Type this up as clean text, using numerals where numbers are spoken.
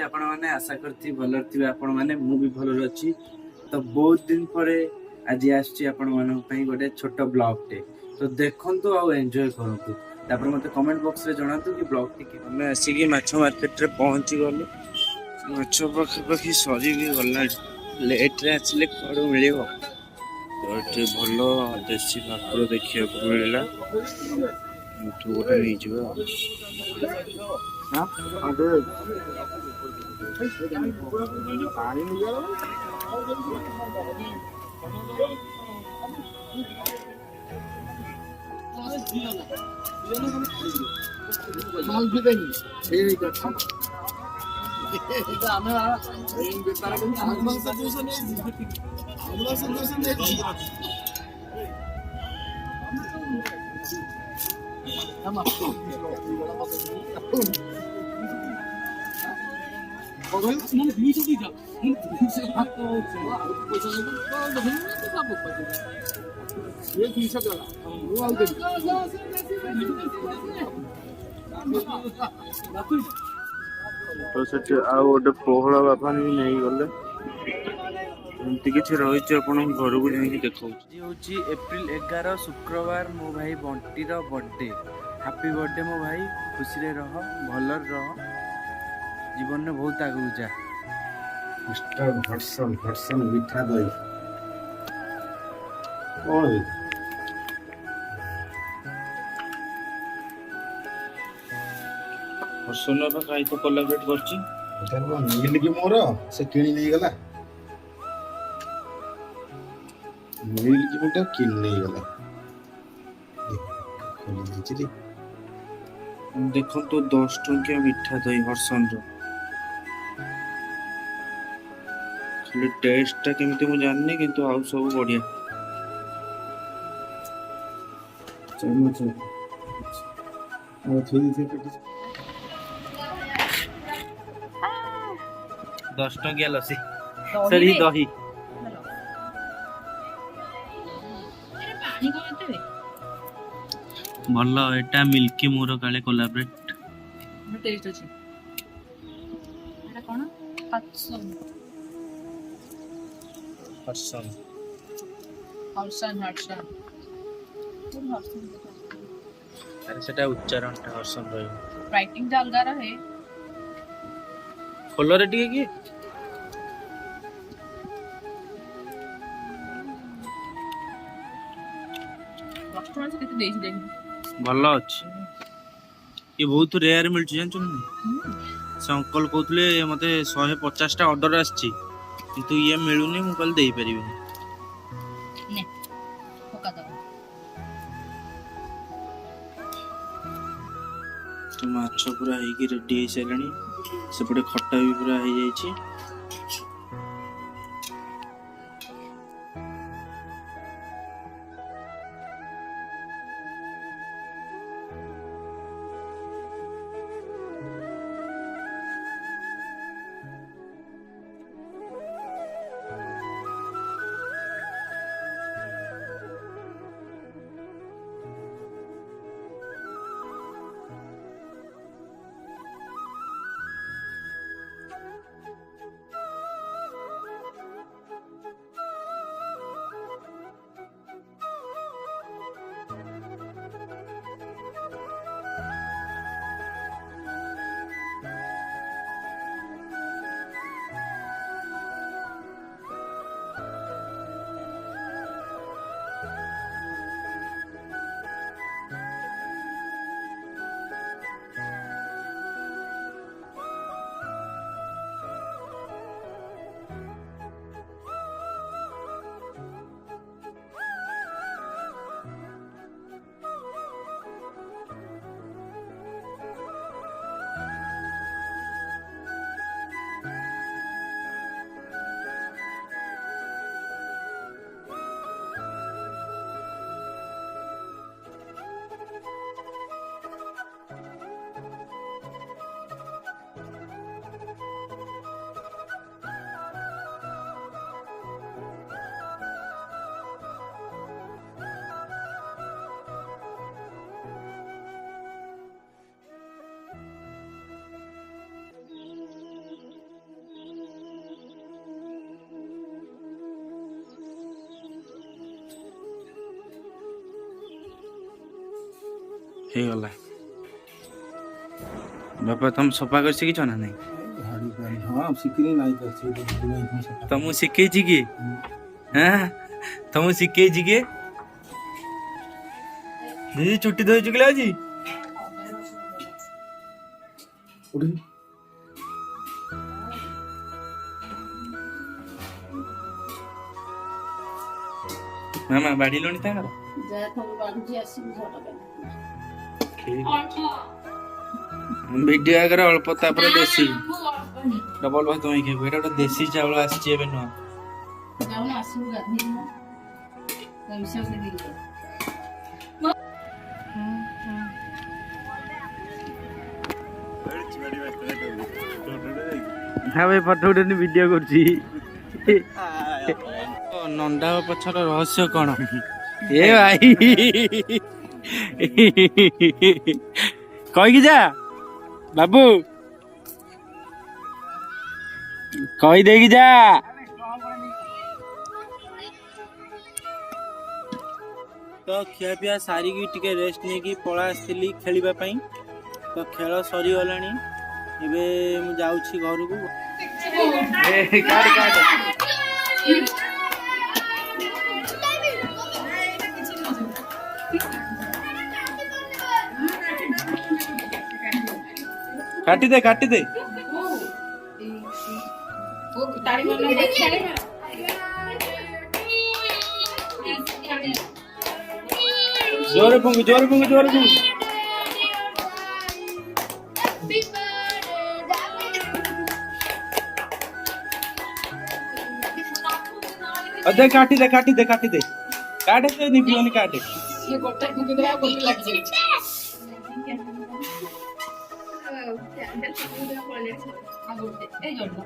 କେମିତି आपण माने आशा करथि भलर थिबे आपण माने मु भी भलर अछि। तो बहुत दिन परे आज आछि आपण मानन पई गोटे छोट ब्लॉग टे तो देखंतु आ एन्जॉय करंतु। तापर मते कमेंट बॉक्स रे जणातु कि ब्लॉग टी कि हमें आसी कि माछ मार्केट रे पहुंची गलु। माछ पाखी सरी भी गला लेट रे आछले कोडू मिलिबो। तो एटे भलो देसी भाकुर देखिया को मिलला। तू गोटे नहीं जीवा हां आदे पानी नहीं गला माल भी देंगे ये का ଆମେ ବେପାର କରୁ ଆମ ସଜେସନ ଆମ ସଜେସନ ଦେଇଛି ଆମ ବଗल ମୁଁ ଦୁଇଶହ ଦେଇଛ ମୁଁ 200 ଭାତ ପଇସା ସବୁ ये 200 गला ମୁଁ ଆଉ ଦେବି तो सेठ आउ गोटे पोहला बापा नहीं गले एमती किसी रही घर को जाकि देखा हूँ एप्रिल 11 शुक्रवार मो भाई बंटीर बर्थडे हैप्पी बर्थडे मो भाई खुशी रह भलर रह जीवन में बहुत आगू जा मिस्टर भटसन भटसन मिठा दही ओए हर्षन कहीं तो कोलाबरेट करछि मिल की मोर से किणी नहीं गला मिल की मोटा किन नहीं गला खोली देछि रे देखो तो 10 टंकिया मिठा दही हर्षन रो खाली टेस्ट टा केमती मु जाननी किंतु आउ सब बढ़िया चमच और थोड़ी सी पेटी 10 टंकिया लसी सरी दही भल एटा मिल्की मोर काले कोलाबरेट टेस्ट अछि एटा कोन हटसन हर्षन हटसन हटसन अरे सेटा उच्चारण टा हर्षन रही राइटिंग टा अलगा रहे फॉलोरे टिके की कस्टमर से केते देछि देखि भल अच्छी ये बहुत रेयर मिलची जानछु से अंकल कहतले मते 150 टा ऑर्डर आछि किंतु ये मिलुनी मु कल देई परिबिनी ने होका दबा तो माछ पूरा हे की रेडी हे सेलणी सेपटे खट्टा भी पूरा हे जाई छी हे गला बापा तुम सफा कर शिखिछ ना नहीं हाँ शिकरी नहीं कर तुम शिखै छी कि हां तुम शिखै छी कि दीदी छुट्टी दे चुकला जी मामा बाड़ी लोनी ताकर जा थोड़ी बांधी आसी झोटा वीडियो आगर अल्प तापर देसी डबल भात तुम खेबो एटा गोटे देसी चावल आसी एबे न जाऊन आसी गाधी ना कैसे से दी हाँ भाई फटो उठे वीडियो करछि नंदा पछर रहस्य कौन ए भाई कही जा बाबू कही देगी जा तो खिया पिया सारिकी टिके रेस्ट नहीं कि पळा आसली खेलिबा पई तो खेल सरी गलानी एबे मु जाउछि घर को ए काट काट काटी दे वो ताड़ी मारना देखिए जोर पंग अदे काटी दे काटे तो नहीं पियोनी काटे ये गोटा फूंक दे गोटे लग जाए आ गोटे ए जोड़ दो